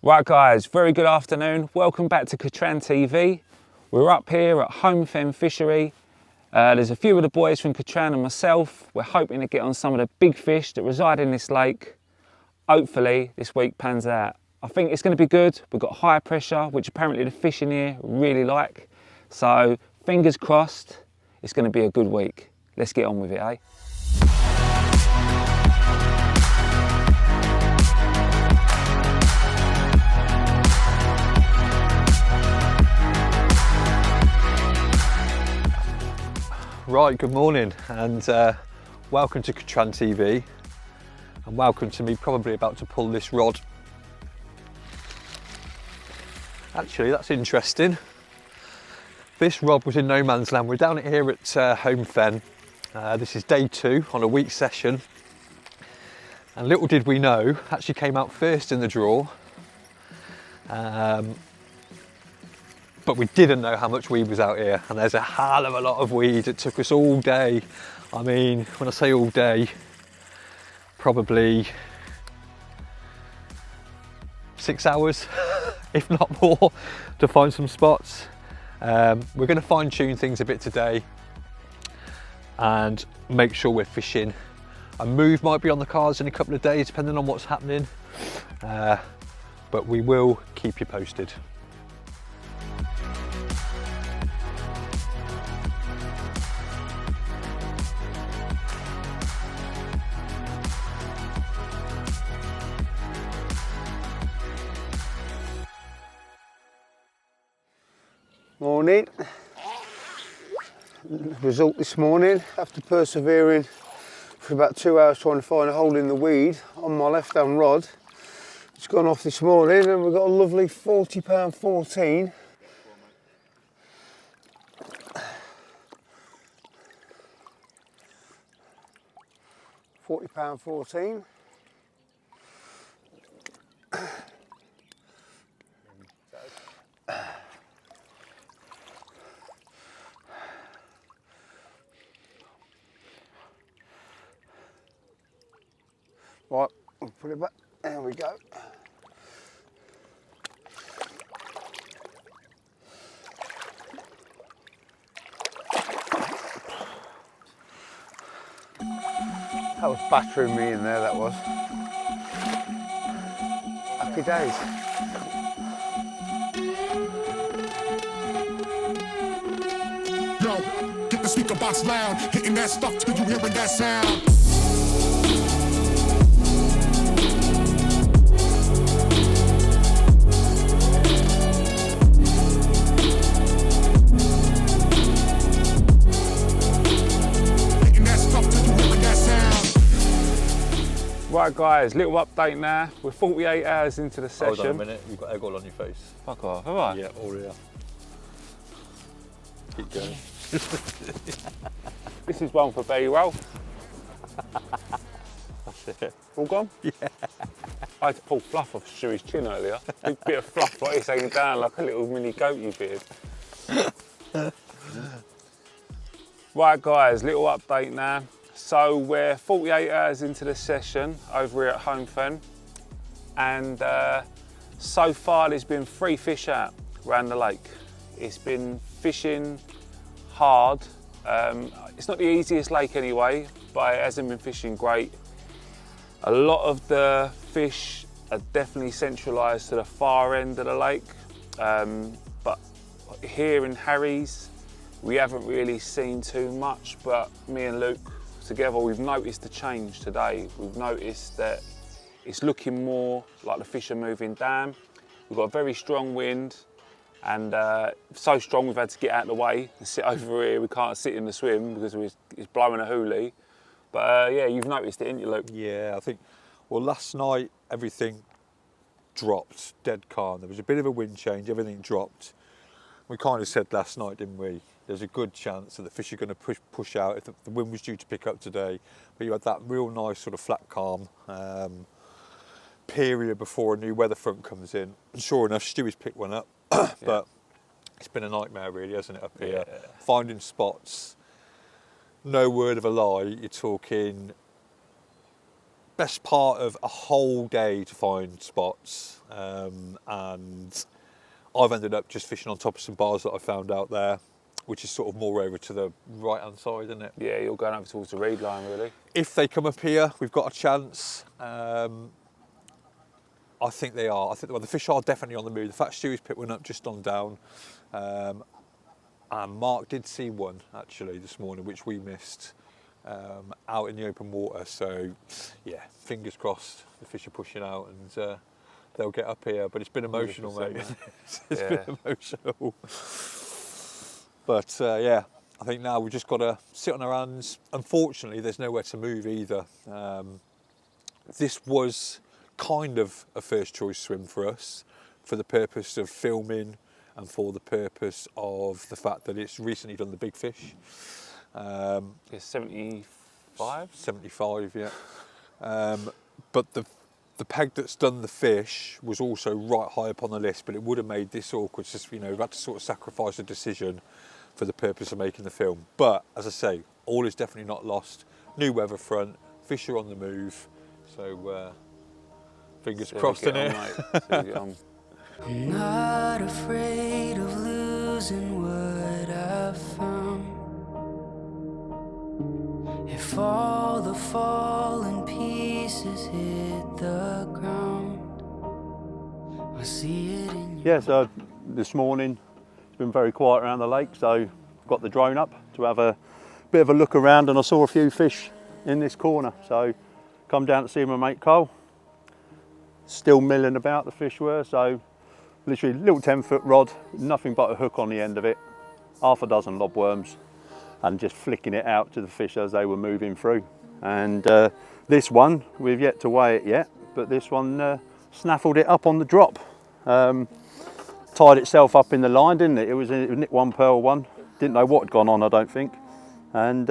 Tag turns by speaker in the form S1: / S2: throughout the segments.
S1: Right guys, very good afternoon. Welcome back to Katran TV. We're up here at Holme Fen Fishery. There's a few of the boys from Katran and myself. We're hoping to get on some of the big fish that reside in this lake. Hopefully this week pans out. I think it's going to be good. We've got high pressure, which apparently the fish in here really like. So fingers crossed, it's going to be a good week. Let's get on with it, eh?
S2: Right, good morning and welcome to Katran TV and welcome to me probably about to pull this rod. Actually, that's interesting. This rod was in no man's land. We're down here at Holme Fen. This is day 2 on a week session, and little did we know, actually came out first in the draw. But we didn't know how much weed was out here, and there's a hell of a lot of weed. It took us all day. I mean, when I say all day, probably 6 hours, if not more, to find some spots. We're going to fine tune things a bit today and make sure we're fishing. A move might be on the cards in a couple of days, depending on what's happening, but we will keep you posted.
S3: Morning. Result this morning, after persevering for about 2 hours trying to find a hole in the weed on my left hand rod. It's gone off this morning and we've got a lovely £40 14. £40 14. Right, we'll put it back. There we go. That was battering me in there, that was. Happy days.
S4: Yo, get the speaker box loud, hitting that stuff till you hearing that sound.
S1: Right guys, little update now. We're 48 hours into the session.
S2: Hold on a minute, you've got egg all on your face.
S1: Fuck off, have I?
S2: Yeah, all here. Keep going.
S1: This is one for B-roll.
S2: That's it.
S1: All gone?
S2: Yeah.
S1: I had to pull fluff off Stewie's chin earlier. Big bit of fluff like he's hanging down like a little mini goatee beard. Right guys, little update now. So we're 48 hours into the session over here at Holme Fen, and so far there's been 3 fish out around the lake. It's been fishing hard. It's not the easiest lake anyway, but it hasn't been fishing great. A lot of the fish are definitely centralised to the far end of the lake, but here in Harry's we haven't really seen too much, but me and Luke together, we've noticed the change today. We've noticed that it's looking more like the fish are moving down. We've got a very strong wind, and so strong we've had to get out of the way and sit over here. We can't sit in the swim because it's blowing a hoolie. But yeah, you've noticed it, haven't you, Luke?
S2: Yeah, I think, well, last night everything dropped, dead calm. There was a bit of a wind change, everything dropped. We kind of said last night, didn't we? There's a good chance that the fish are going to push out if the wind was due to pick up today. But you had that real nice sort of flat calm period before a new weather front comes in. And sure enough, Stewie's picked one up. But it's been a nightmare really, hasn't it, up here? Yeah. Finding spots, no word of a lie, you're talking best part of a whole day to find spots, and I've ended up just fishing on top of some bars that I found out there, which is sort of more over to the right hand side, isn't it?
S1: Yeah, you're going over towards the reed line, really.
S2: If they come up here, we've got a chance. I think they are. I think the fish are definitely on the move. The fact Stewie's picked one up just on down, and Mark did see one actually this morning, which we missed, out in the open water. So yeah, fingers crossed the fish are pushing out and they'll get up here. But it's been emotional, mate. It's been emotional. But yeah, I think now we've just got to sit on our hands. Unfortunately, there's nowhere to move either. This was kind of a first choice swim for us, for the purpose of filming and for the purpose of the fact that it's recently done the big fish.
S1: It's 75?
S2: 75, yeah. But the peg that's done the fish was also right high up on the list, but it would have made this awkward. Just, you know, we've had to sort of sacrifice a decision for the purpose of making the film. But as I say, all is definitely not lost. New weather front, fish are on the move. So fingers crossed, innit?
S5: I'm not afraid of losing what I've found. If all the fallen pieces hit the ground, I see it in you.
S6: Yeah, so this morning it's been very quiet around the lake, so I've got the drone up to have a bit of a look around, and I saw a few fish in this corner, so come down to see my mate Cole. Still milling about, the fish were, so literally little 10-foot rod, nothing but a hook on the end of it, half a dozen lobworms, and just flicking it out to the fish as they were moving through. And this one, we've yet to weigh it yet, but this one snaffled it up on the drop. Tied itself up in the line, didn't it? It was nicked one, pearl one. Didn't know what had gone on, I don't think. And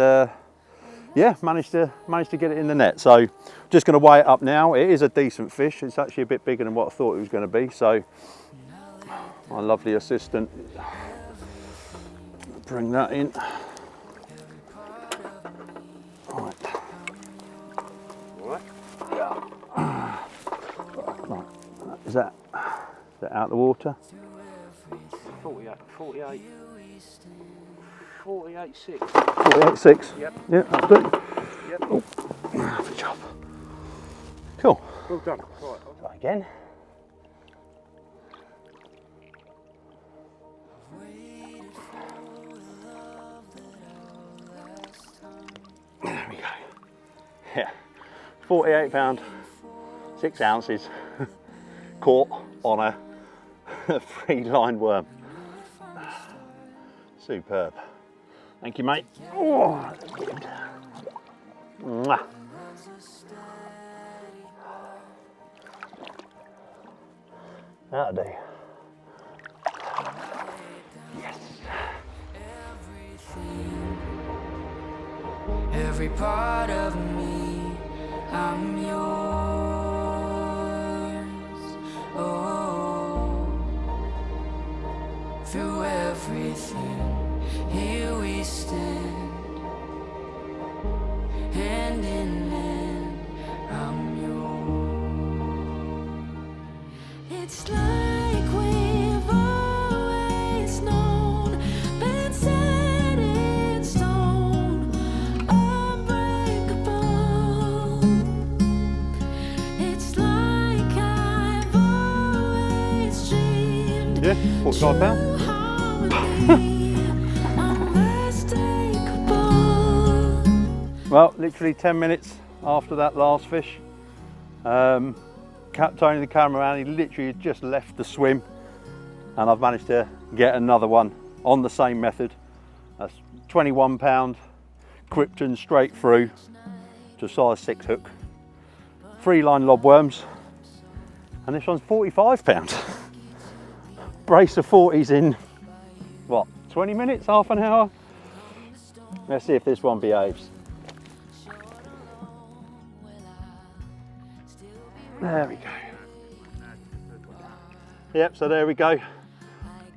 S6: yeah, managed to get it in the net. So just going to weigh it up now. It is a decent fish. It's actually a bit bigger than what I thought it was going to be. So my lovely assistant, bring that in. Right. Yeah. Right. Is that out of the water?
S7: 48, 48.6.
S6: 48.6?
S7: Yep.
S6: Yeah, that's good.
S7: Yep.
S6: Oh, good job. Cool.
S7: Well done. Right.
S6: Try again. There we go. Yeah, 48 pound, 6 ounces, caught on a 3-line worm. Superb. Thank you, mate. Oh, that's good. Mwah. That'll do. Yes.
S5: Every part of me, I'm yours. Oh, through everything, here we stand, hand in hand. I'm yours. It's like we've always known, been set in stone, unbreakable. It's like I've always dreamed.
S6: Yeah, 45 pound. Well, literally 10 minutes after that last fish, Tony the cameraman, he literally had just left the swim, and I've managed to get another one on the same method. That's 21 pound Krypton straight through to a size 6 hook, 3-line lobworms, and this one's 45 pound. Brace of 40s in, what, 20 minutes, half an hour? Let's see if this one behaves. There we go. Yep, so there we go.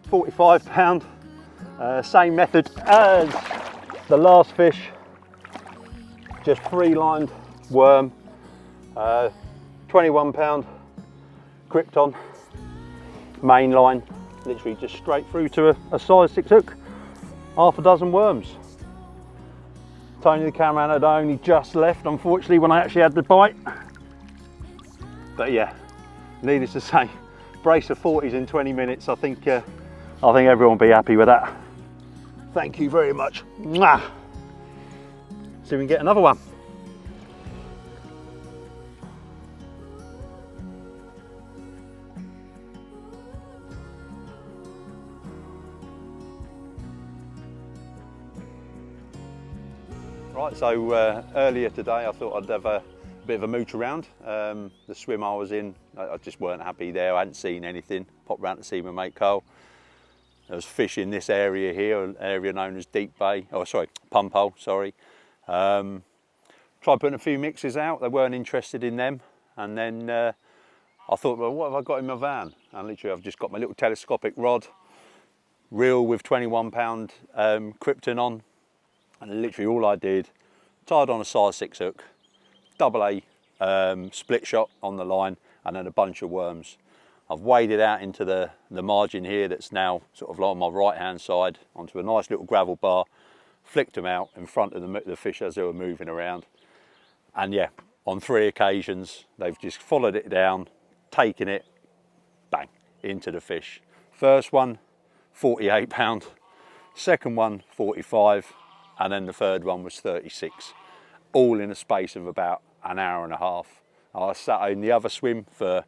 S6: 45 pound. Same method as the last fish. Just 3-lined worm. £21 Krypton, main line, literally just straight through to a size 6 hook, half a dozen worms. Tony the cameraman had only just left, unfortunately, when I actually had the bite. But yeah, needless to say, brace of 40s in 20 minutes. I think everyone will be happy with that. Thank you very much. Mwah. See if we can get another one. Right, so earlier today I thought I'd have a bit of a mooch around. The swim I was in, I just weren't happy there. I hadn't seen anything. Popped round to see my mate Carl. There was fish in this area here, an area known as Deep Bay, oh sorry, Pump Hole, sorry. Tried putting a few mixes out, they weren't interested in them. And then I thought, well, what have I got in my van? And literally I've just got my little telescopic rod, reel with £21 Krypton on. And literally all I did, tied on a size 6 hook, double A split shot on the line, and then a bunch of worms. I've waded out into the margin here that's now sort of on my right hand side onto a nice little gravel bar, flicked them out in front of the fish as they were moving around. And yeah, on 3 occasions, they've just followed it down, taken it, bang, into the fish. First one, £48, second one, 45, and then the third one was 36, all in a space of about an hour and a half. I sat in the other swim for,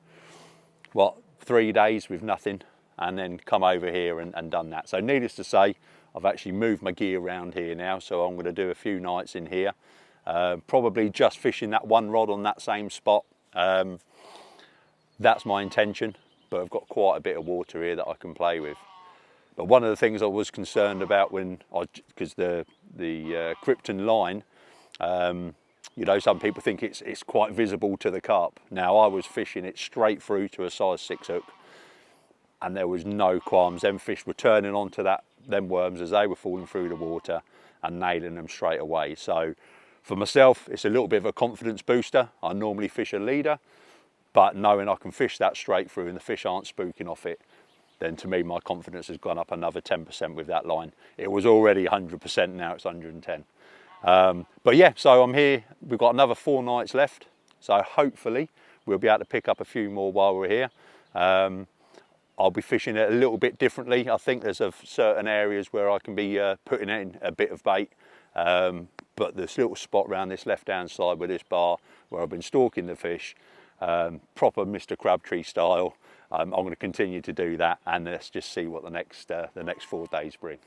S6: what, 3 days with nothing, and then come over here and done that. So needless to say, I've actually moved my gear around here now, so I'm going to do a few nights in here. Probably just fishing that one rod on that same spot. That's my intention, but I've got quite a bit of water here that I can play with. But one of the things I was concerned about because the Krypton line, you know, some people think it's quite visible to the carp. Now I was fishing it straight through to a size 6 hook, and there was no qualms. Them fish were turning onto them worms as they were falling through the water and nailing them straight away. So for myself, it's a little bit of a confidence booster. I normally fish a leader, but knowing I can fish that straight through and the fish aren't spooking off it, then to me my confidence has gone up another 10% with that line. It was already 100%, now it's 110. But yeah, so I'm here, we've got another 4 nights left, so hopefully we'll be able to pick up a few more while we're here. I'll be fishing it a little bit differently. I think there's certain areas where I can be putting in a bit of bait, but this little spot around this left hand side with this bar where I've been stalking the fish, proper Mr. Crabtree style, I'm going to continue to do that, and let's just see what the next 4 days bring.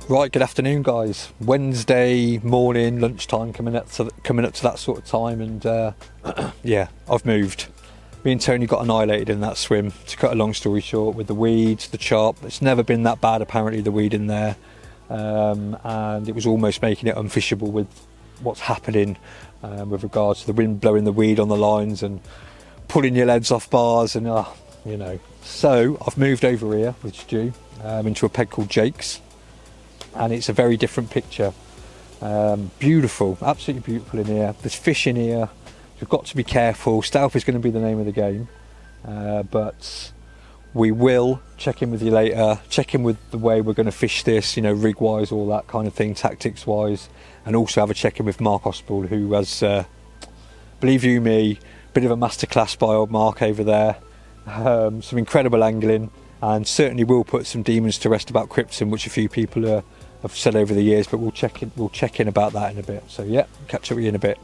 S2: Right, good afternoon guys. Wednesday morning, lunchtime, coming up to that sort of time, and yeah, I've moved. Me and Tony got annihilated in that swim. To cut a long story short, with the weeds, the chop, it's never been that bad apparently, the weed in there, and it was almost making it unfishable with what's happening with regards to the wind blowing the weed on the lines and pulling your leads off bars, and you know. So I've moved over here with Stu into a peg called Jake's. And it's a very different picture. Beautiful, absolutely beautiful in here. There's fish in here. We've got to be careful. Stealth is going to be the name of the game, but we will check in with you later, check in with the way we're going to fish this, you know, rig wise, all that kind of thing, tactics wise, and also have a check in with Mark Ospel, who has, believe you me, bit of a masterclass by old Mark over there. Some incredible angling, and certainly will put some demons to rest about Krypton, which a few people have said over the years, but we'll check in about that in a bit. So yeah, catch up with you in a bit.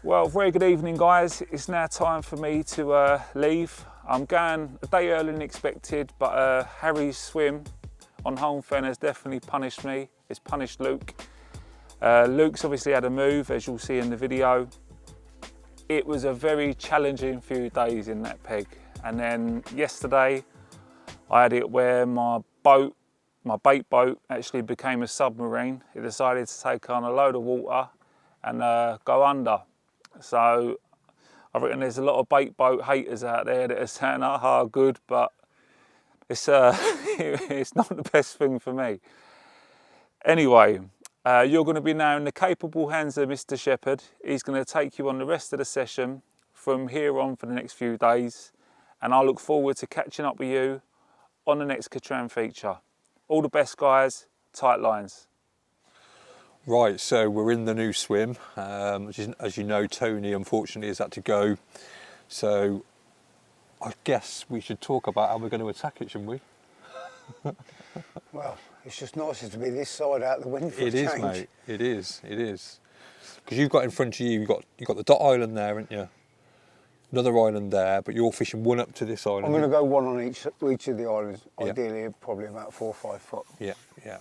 S1: Well, very good evening, guys. It's now time for me to leave. I'm going a day earlier than expected, but Harry's swim on Holme Fen has definitely punished me. It's punished Luke. Luke's obviously had a move, as you'll see in the video. It was a very challenging few days in that peg. And then yesterday, I had it where my bait boat actually became a submarine. It decided to take on a load of water and go under. So I reckon there's a lot of bait boat haters out there that are saying, "Oh, good," but it's it's not the best thing for me. Anyway, you're going to be now in the capable hands of Mr. Shephard. He's going to take you on the rest of the session from here on for the next few days, and I look forward to catching up with you on the next Katran feature. All the best, guys. Tight lines.
S2: Right, so we're in the new swim. As you know, Tony unfortunately has had to go. So I guess we should talk about how we're going to attack it, shouldn't we?
S3: Well, it's just nicer to be this side out the wind for a
S2: It is,
S3: change.
S2: mate. It is. It is. Because you've got in front of you, you've got the dot island there, haven't you? Another island there, but you're fishing one up to this island.
S3: I'm going to go one on each of the islands.
S2: Yeah.
S3: Ideally, probably about 4 or 5 foot.
S2: Yeah, yeah.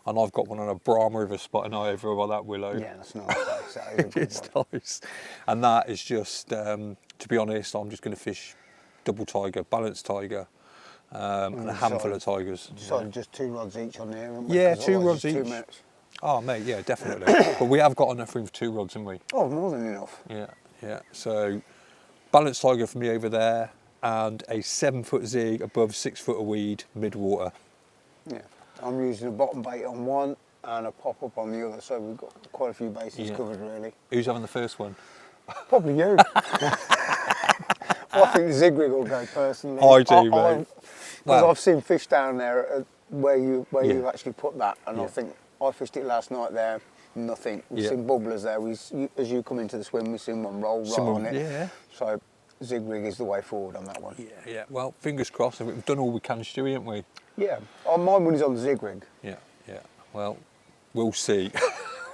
S2: And I've got one on a Brahma River spot and I over by that willow.
S3: Yeah, that's nice. That is a good
S2: It's
S3: one.
S2: nice. And that is just, to be honest, I'm just going to fish double tiger, balanced tiger, and a handful of tigers.
S3: Decided just 2 rods each on there, haven't we?
S2: Yeah,
S3: 'Cause
S2: 2
S3: otherwise
S2: rods
S3: it's
S2: each.
S3: Too much.
S2: Oh, mate, yeah, definitely. But we have got enough room for 2 rods, haven't we?
S3: Oh, more than enough.
S2: Yeah, yeah. So, balanced tiger for me over there, and a 7-foot zig above 6 foot of weed mid-water.
S3: Yeah. I'm using a bottom bait on one and a pop-up on the other, so we've got quite a few bases covered, really.
S2: Who's having the first one?
S3: Probably you. Well, I think the zig rig will go personally.
S2: I do, mate.
S3: Because
S2: Wow.
S3: I've seen fish down there where you've
S2: Yeah.
S3: actually put that, and I
S2: Yeah.
S3: think I fished it last night there. Nothing. We've
S2: Yeah.
S3: seen bubblers there. As you come into the swim, we've seen one roll right on it.
S2: Yeah.
S3: So zig rig is the way forward on that one.
S2: Yeah, yeah. Well, fingers crossed. We've done all we can, Stewie, haven't we?
S3: Yeah. Oh, my money's on the zig rig.
S2: Yeah, yeah. Well, we'll see.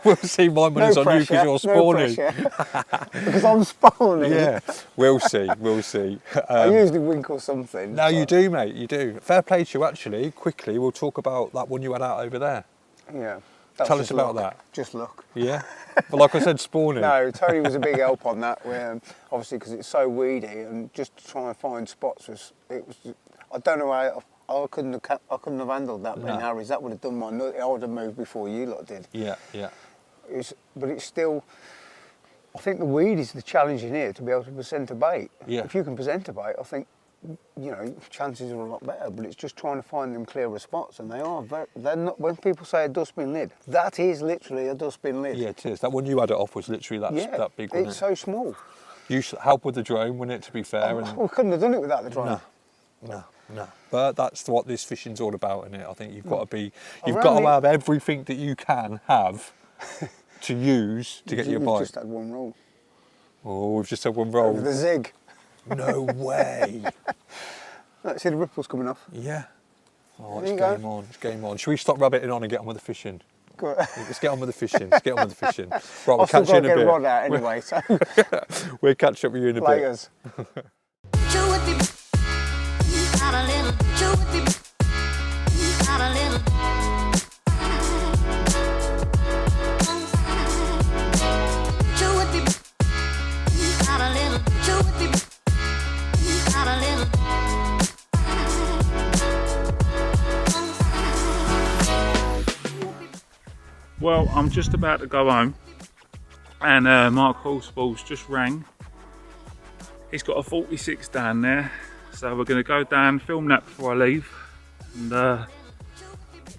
S2: We'll see. My money's on you because you're spawning.
S3: No pressure. Because I'm spawning.
S2: Yeah, we'll see. We'll see.
S3: I usually wink or something.
S2: No, you
S3: but-
S2: do, mate. You do. Fair play to you, actually. Quickly, we'll talk about that one you had out over there.
S3: Yeah. That's
S2: Tell
S3: just
S2: us about
S3: luck.
S2: that.
S3: Just luck.
S2: Yeah. But like I said, spawning.
S3: No, Tony was a big help on that. Obviously, because it's so weedy, and just to try and find spots it was. I don't know how I couldn't have handled that many Harrys. That would have done my nut. I would have moved before you lot did.
S2: Yeah, yeah.
S3: But it's still. I think the weed is the challenge in here to be able to present a bait.
S2: Yeah.
S3: If you can present a bait, I think, chances are a lot better. But it's just trying to find them clearer spots, and they are. They're not. When people say a dustbin lid, that is literally a dustbin lid.
S2: Yeah, it is. That one you had it off was literally that big, wasn't
S3: it's
S2: it?
S3: so small.
S2: You should help with the drone, wouldn't it, to be fair?
S3: We couldn't have done it without the drone.
S2: No. But that's what this fishing's all about, isn't it? I think you've got to be, you've
S3: Around
S2: got to
S3: the-
S2: have everything that you can have to use to get your
S3: We've
S2: bite.
S3: just had one roll.
S2: Oh, we've just had one
S3: Over
S2: roll.
S3: the zig.
S2: No way.
S3: Look, see the ripples coming off.
S2: Yeah. Oh,
S3: There
S2: it's
S3: you go.
S2: game on. It's game on. Should we stop rabbiting on and get on with the fishing?
S3: Go-
S2: Let's get on with the fishing. Let's get on with the fishing. Right, we'll
S3: I've still
S2: catch you
S3: got
S2: in
S3: to
S2: a
S3: get a
S2: bit.
S3: rod out anyway, so
S2: We'll catch up with you in a bit.
S3: laters.
S1: Well, I'm just about to go home, and Mark Horsball's just rang. He's got a 46 down there, so we're going to go down, film that before I leave. And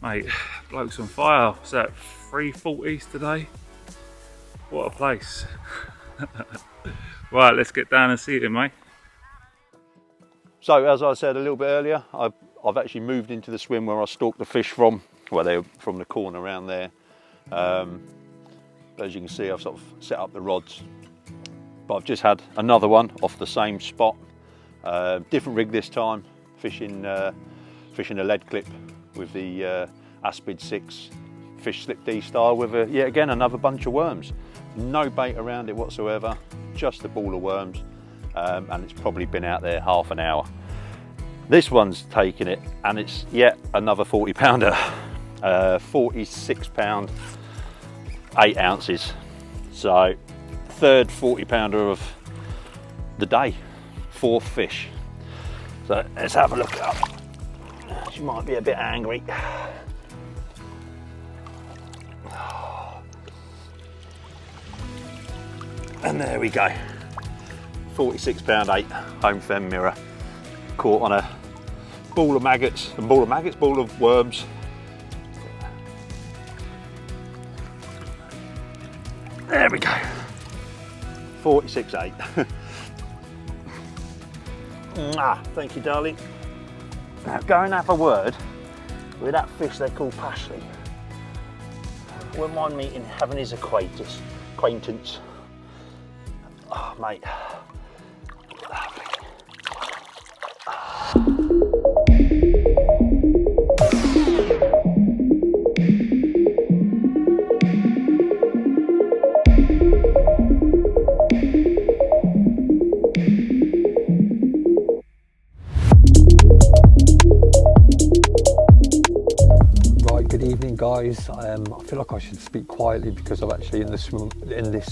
S1: mate, bloke's on fire. What's that, 340s today? What a place. Right, let's get down and see it, mate.
S6: So as I said a little bit earlier, I've actually moved into the swim where I stalked the fish from. Well, they're from the corner around there. But as you can see, I've sort of set up the rods. But I've just had another one off the same spot. Different rig this time, fishing a lead clip with the Aspid 6 fish slip D style with yet again another bunch of worms. no bait around it whatsoever, just a ball of worms, and it's probably been out there half an hour. This one's taken it, and it's yet another 40 pounder, 46 pound, 8 ounces. So third 40 pounder of the day, 4th fish. So let's have a look up. She might be a bit angry. And there we go. 46 pound 8 Holme Fen mirror. Caught on a ball of maggots, ball of worms. There we go. 46.8. Thank you, darling. Now go and have a word with that fish they call Pashley. Wouldn't mind meeting, having his acquaintance. Oh, mate.
S2: Guys, I feel like I should speak quietly because I'm actually in this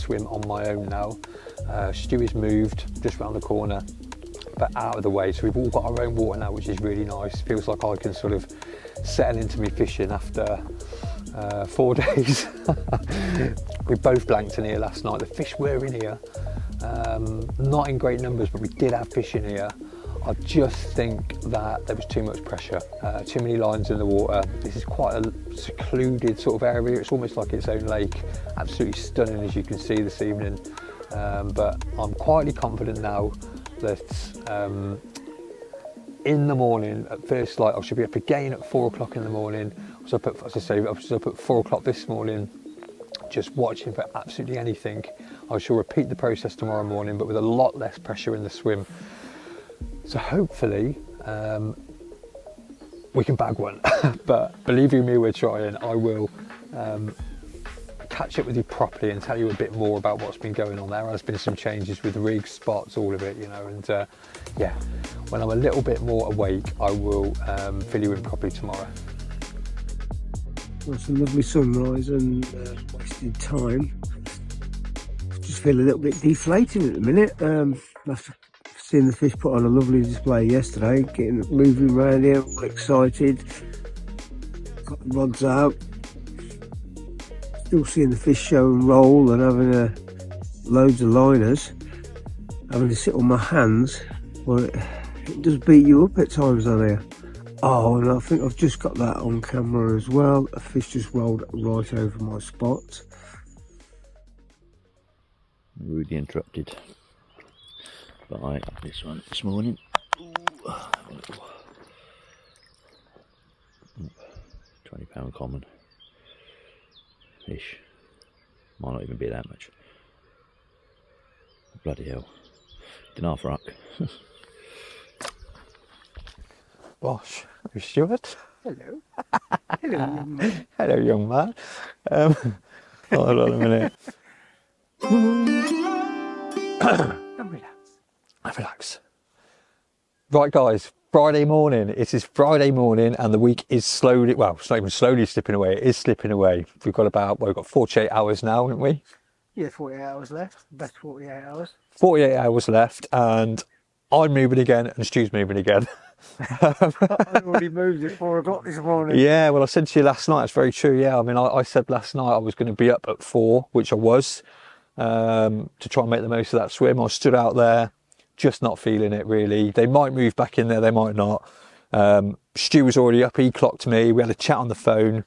S2: swim on my own now. Stu is moved just around the corner, but out of the way, so we've all got our own water now, which is really nice. Feels like I can sort of settle into me fishing after 4 days. We both blanked in here last night. The fish were in here, not in great numbers, but we did have fish in here. I just think that there was too much pressure, too many lines in the water. This is quite a secluded sort of area. It's almost like its own lake. Absolutely stunning, as you can see this evening. But I'm quietly confident now that in the morning, at first light, I should be up again at 4 o'clock in the morning. So as I say, I was up at 4 o'clock this morning, just watching for absolutely anything. I shall repeat the process tomorrow morning, but with a lot less pressure in the swim. So hopefully we can bag one, but believe you me, we're trying. I will catch up with you properly and tell you a bit more about what's been going on there. There's been some changes with rigs, spots, all of it, you know, and yeah, when I'm a little bit more awake, I will fill you in properly tomorrow.
S3: Well, it's a lovely sunrise and wasted time. Just feel a little bit deflated at the minute. After seeing the fish put on a lovely display yesterday, getting moving around here, all excited. Got the rods out. Still seeing the fish show and roll and having loads of liners. Having to sit on my hands. Well, it does beat you up at times on here. Oh, and I think I've just got that on camera as well. A fish just rolled right over my spot.
S8: Rudely interrupted by this one this morning. Ooh, 20 pound common fish. Might not even be that much. Bloody hell. Dinner for ruck.
S2: Bosh, are Stuart?
S3: Hello. Hello, young man.
S2: Hello, young man. Hold on a minute. Relax. Right, guys, Friday morning. It is Friday morning and the week is slowly, well, it's not even slowly slipping away, it is slipping away. We've got about, well, we've got 48 hours now, haven't we?
S3: Yeah, 48 hours left. Best 48 hours.
S2: 48 hours left and I'm moving again and Stu's moving again.
S3: I already moved at 4 o'clock this morning.
S2: Yeah, well, I said to you last night, it's very true, yeah. I mean, I said last night I was going to be up at 4, which I was, to try and make the most of that swim. I stood out there, just not feeling it really. They might move back in there, they might not. Stu was already up, he clocked me, we had a chat on the phone.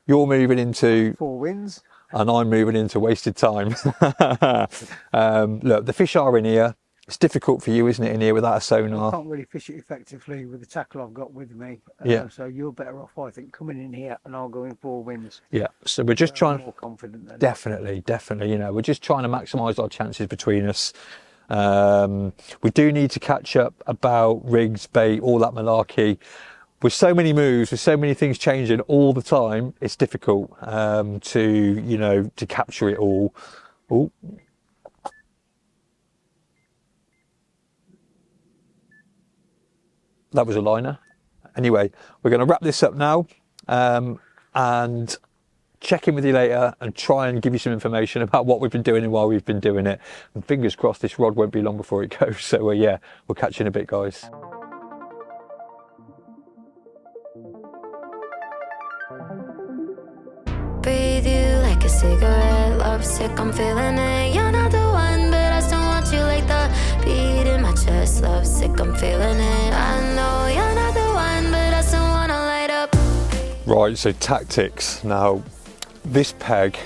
S2: You're moving into
S3: 4 wins.
S2: And I'm moving into wasted time. Look, the fish are in here. It's difficult for you, isn't it, in here without a sonar?
S3: I can't really fish it effectively with the tackle I've got with me.
S2: Yeah.
S3: So you're better off, I think, coming in here and I'll go in 4 wins.
S2: Yeah. So we're just trying.
S3: More confident then.
S2: Definitely. You know, we're just trying to maximise our chances between us. We do need to catch up about rigs, bait, all that malarkey. With so many moves, with so many things changing all the time, it's difficult to, you know, to capture it all. Oh. That was a liner. Anyway, we're going to wrap this up now and check in with you later and try and give you some information about what we've been doing and why we've been doing it. And fingers crossed this rod won't be long before it goes. So yeah, we'll catch you in a bit, guys.
S5: Breathe you like a cigarette, lovesick, I'm feeling it. You're not the one, but I still want you like the beat in my chest. Lovesick, I'm feeling it. I know you're not the one, but I still wanna light up.
S2: Right, so tactics. Now, this peg,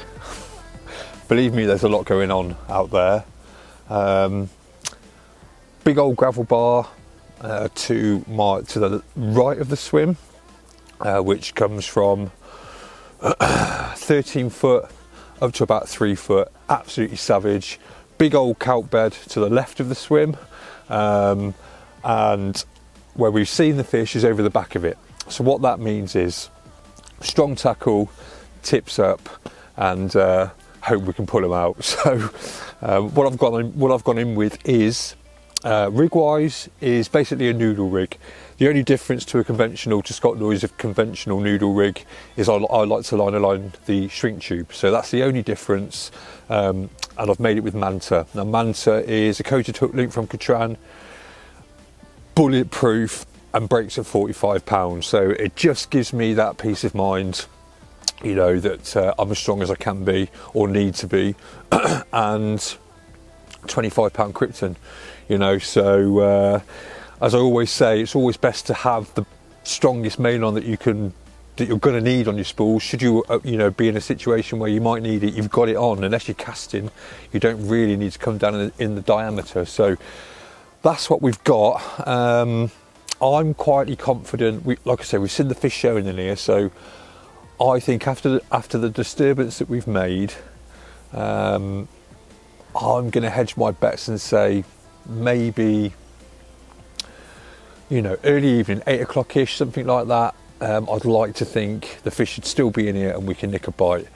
S2: believe me, there's a lot going on out there. Big old gravel bar to the right of the swim, which comes from 13 foot up to about 3 foot, absolutely savage. Big old kelp bed to the left of the swim, and where we've seen the fish is over the back of it. So what that means is strong tackle, tips up, and hope we can pull them out. So what I've gone in with is rig wise is basically a noodle rig. The only difference to a conventional, to Scott Noy's conventional noodle rig, is I like to line the shrink tube. So that's the only difference, and I've made it with Manta. Now Manta is a coated hook link from Katran, bulletproof and breaks at 45 pounds. So it just gives me that peace of mind, you know, that I'm as strong as I can be or need to be, and 25 pound Krypton, you know. So as I always say, it's always best to have the strongest main on that you're going to need on your spool. Should you you know, be in a situation where you might need it, you've got it on. Unless you're casting, you don't really need to come down in the diameter. So that's what we've got. I'm quietly confident. Like I say, we've seen the fish showing in here, so I think after the disturbance that we've made, I'm going to hedge my bets and say maybe, you know, early evening, 8 o'clock-ish, something like that. I'd like to think the fish should still be in here and we can nick a bite.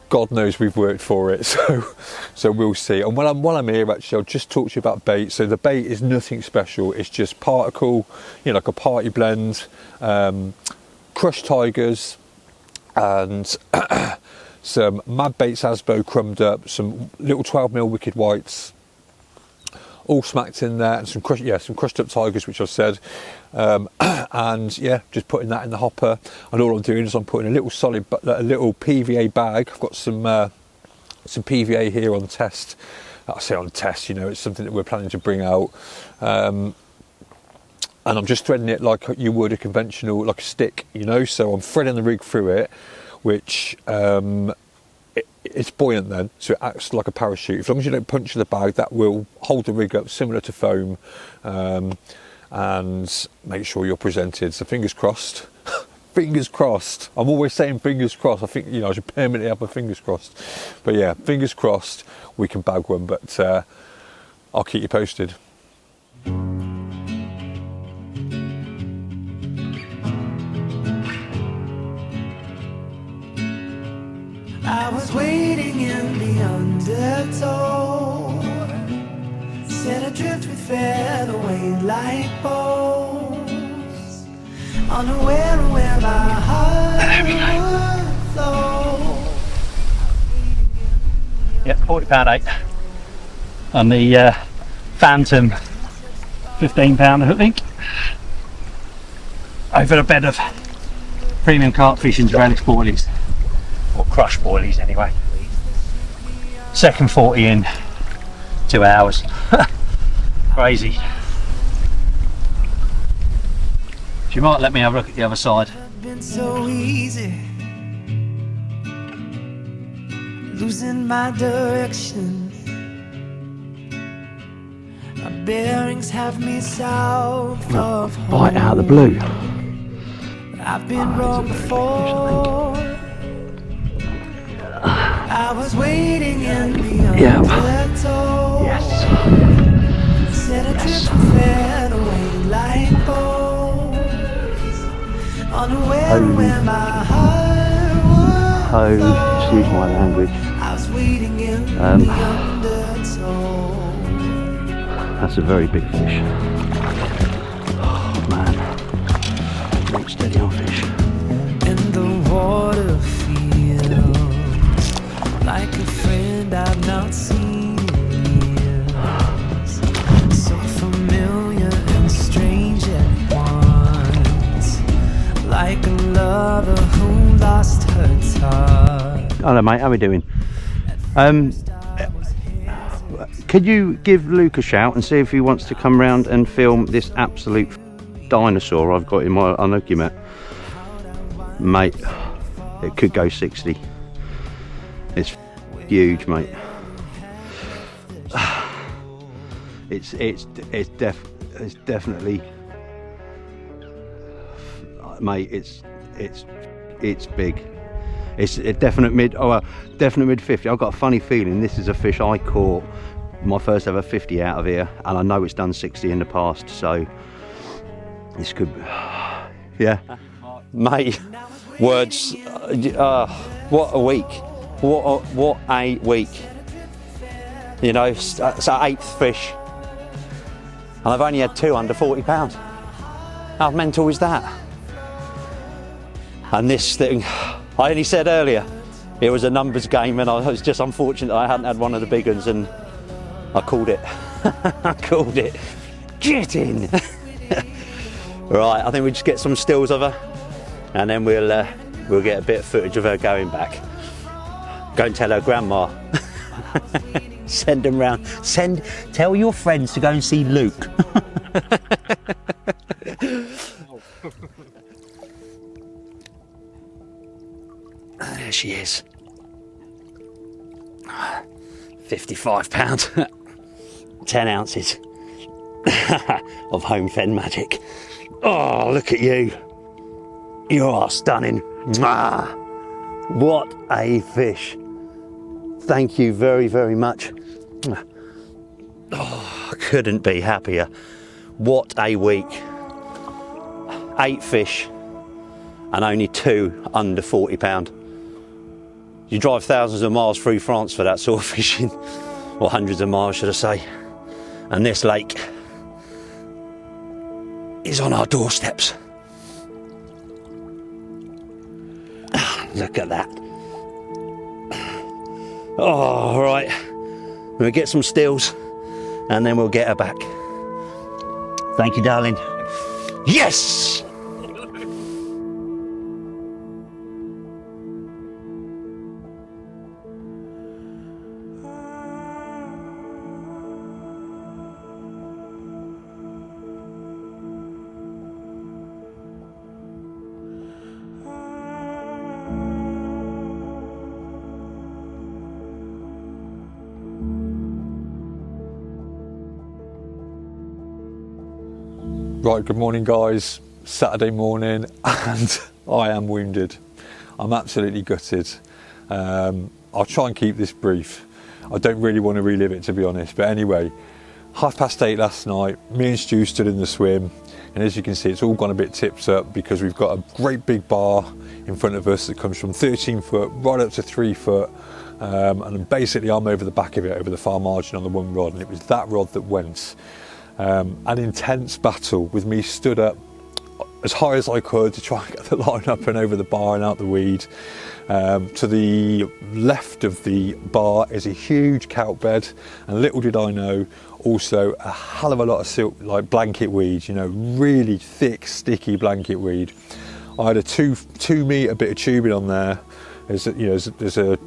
S2: God knows we've worked for it, so we'll see. And while I'm here, actually, I'll just talk to you about bait. So the bait is nothing special. It's just particle, you know, like a party blend, crushed tigers, and some Mad Baits Asbo crumbed up, some little 12mm Wicked Whites, all smacked in there, and some crushed up tigers, which I've said, and yeah, just putting that in the hopper. And all I'm doing is I'm putting a little PVA bag. I've got some PVA here on test. I say on test, you know, it's something that we're planning to bring out, and I'm just threading it like you would a conventional, like a stick, you know. So I'm threading the rig through it, which it's buoyant then, so it acts like a parachute. As long as you don't puncture the bag, that will hold the rig up similar to foam, and make sure you're presented. So fingers crossed. Fingers crossed. I'm always saying fingers crossed. I think, you know, I should permanently have my fingers crossed. But yeah, fingers crossed we can bag one, but I'll keep you posted.
S5: I was waiting in the undertow, set adrift with featherweight like bows, unaware of where my heart would flow.
S9: Yep, £40.8 on the Phantom £15 hook link over a bed of premium carp fish and relic boilies. Or crush boilies anyway. Second 40 in 2 hours. Crazy. You might let me have a look at the other side.
S5: Been so easy, losing my direction. My bearings have me south of home.
S9: Bite out of the blue.
S5: I've been wrong before. I was waiting in the undertow.
S9: Yes.
S5: Set a trip fed away like bows, unaware where my heart was.
S9: Excuse my language.
S5: I was waiting.
S8: That's a very big fish. Oh, man. Not steady on fish.
S10: And the water feels like a friend I've not seen in years. So familiar and strange at once, like a lover who lost her touch.
S8: Hello mate, how are we doing? Could you give Luke a shout and see if he wants to come round and film this absolute dinosaur I've got in my unocument? Mate, it could go 60. It's huge, mate. It's definitely, mate. It's big. It's a definite definite mid 50. I've got a funny feeling this is a fish I caught my first ever 50 out of here, and I know it's done 60 in the past, so this could, yeah.
S6: Mate, words, what a week, what a week. You know, it's our 8th fish, and I've only had 2 under 40 pounds. How mental is that? And this thing, I only said earlier, it was a numbers game, and I was just unfortunate I hadn't had one of the big ones, and I called it. I called it. Get in. Right, I think we just get some stills of her, and then we'll get a bit of footage of her going back. Go and tell her grandma. Send them round. Tell your friends to go and see Luke. There she is. 55 pounds. 10 ounces of Holme Fen magic. Oh, look at you. You are stunning. Mwah. What a fish. Thank you very, very much. Oh, I couldn't be happier. What a week. 8 fish and only 2 under 40 pound. You drive thousands of miles through France for that sort of fishing, or hundreds of miles should I say, and this lake is on our doorsteps. Look at that. Oh, right, we'll get some stills and then we'll get her back. Thank you, darling. Yes!
S2: Right, good morning guys. Saturday morning and I am wounded. I'm absolutely gutted. I'll try and keep this brief. I don't really want to relive it, to be honest, but anyway, 8:30 last night, me and Stu stood in the swim, and as you can see it's all gone a bit tipped up because we've got a great big bar in front of us that comes from 13 foot right up to 3 foot, and basically I'm over the back of it, over the far margin on the one rod, and it was that rod that went. An intense battle with me stood up as high as I could to try and get the line up and over the bar and out the weed. To the left of the bar is a huge kelp bed, and little did I know, also a hell of a lot of silk, like blanket weed, you know, really thick, sticky blanket weed. I had a 2 metre bit of tubing on there. There's a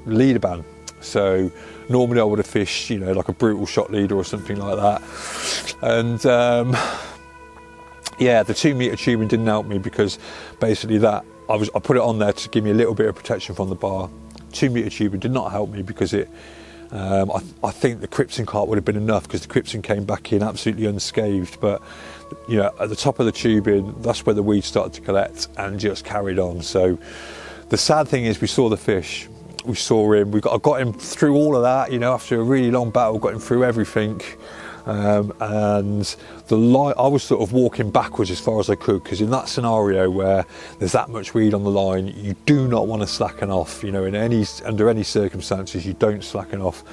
S2: leader band. So normally I would have fished, you know, like a brutal shot leader or something like that. And yeah, the 2 metre tubing didn't help me because basically I put it on there to give me a little bit of protection from the bar. 2 metre tubing did not help me because I think the Krypton carp would have been enough because the Krypton came back in absolutely unscathed. But you know, at the top of the tubing, that's where the weed started to collect and just carried on. So the sad thing is we saw the fish. We saw him, I got him through all of that, you know, after a really long battle, got him through everything. and the line, I was sort of walking backwards as far as I could, because in that scenario where there's that much weed on the line, you do not want to slacken off. You know, under any circumstances, you don't slacken off.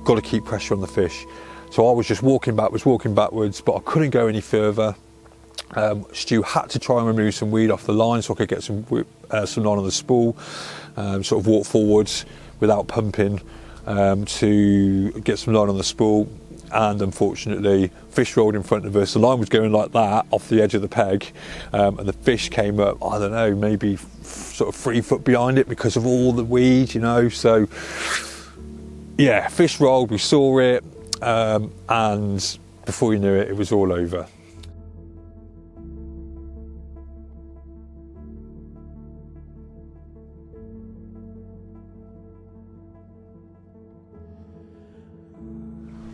S2: Got to keep pressure on the fish. So I was just walking backwards, but I couldn't go any further. Stu had to try and remove some weed off the line so I could get some line on the spool. Sort of walk forwards without pumping to get some line on the spool, and unfortunately fish rolled in front of us. The line was going like that off the edge of the peg, and the fish came up, I don't know, maybe sort of 3 foot behind it because of all the weed, you know. So yeah, fish rolled, we saw it, and before you knew it, it was all over.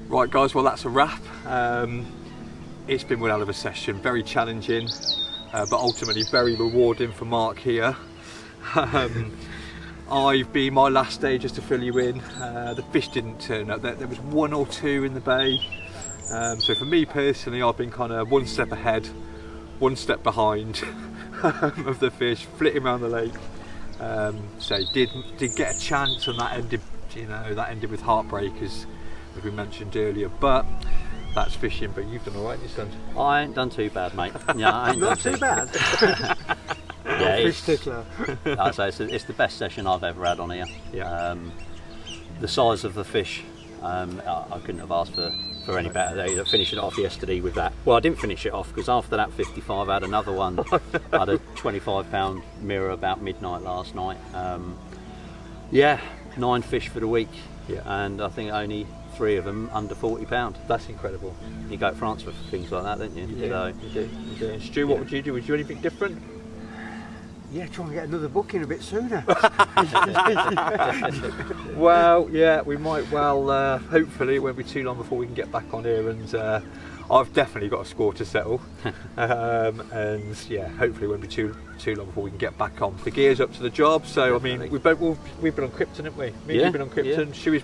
S2: Right guys, well that's a wrap. It's been one hell of a session, very challenging, but ultimately very rewarding for Mark here. I've been my last day just to fill you in. The fish didn't turn up, there was 1 or 2 in the bay. So for me personally, I've been kind of 1 step ahead, 1 step behind of the fish, flitting around the lake. So did get a chance, and that ended, you know, that ended with heartbreak as we mentioned earlier, but that's fishing. But you've done all right, your son.
S8: I ain't done too bad, mate. Yeah, I ain't
S3: Not
S8: done
S3: too bad.
S8: Yeah,
S3: Fish tickler.
S8: I'd say it's the best session I've ever had on here.
S2: Yeah.
S8: The size of the fish, I couldn't have asked for any better. They finished it off yesterday with that. Well, I didn't finish it off because after that 55 I had another one. I had a 25-pound mirror about midnight last night. Yeah, 9 fish for the week.
S2: Yeah.
S8: And I think only 3 of them under 40 pound.
S2: That's incredible.
S8: You go to France for things like that, don't you?
S2: You do,
S8: So,
S2: you do. Stu, what would you do? Would you do anything different?
S3: Yeah, try and get another booking a bit sooner.
S2: Well, yeah, we might well, hopefully it won't be too long before we can get back on here, and I've definitely got a score to settle. And yeah, hopefully it won't be too long before we can get back on. The gear's up to the job, so definitely. I mean, we've been on Krypton, haven't we? Me and you've been on Krypton, yeah. Shuey's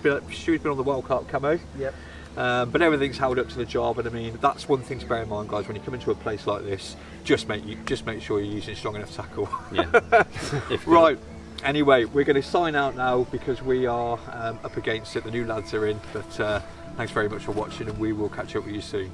S2: been on the Wild Carp camo.
S3: Yep.
S2: But everything's held up to the job, and I mean that's one thing to bear in mind, guys. When you come into a place like this, just make sure you're using strong enough tackle.
S8: Yeah.
S2: Right. Anyway, we're going to sign out now because we are up against it. The new lads are in, but thanks very much for watching, and we will catch up with you soon.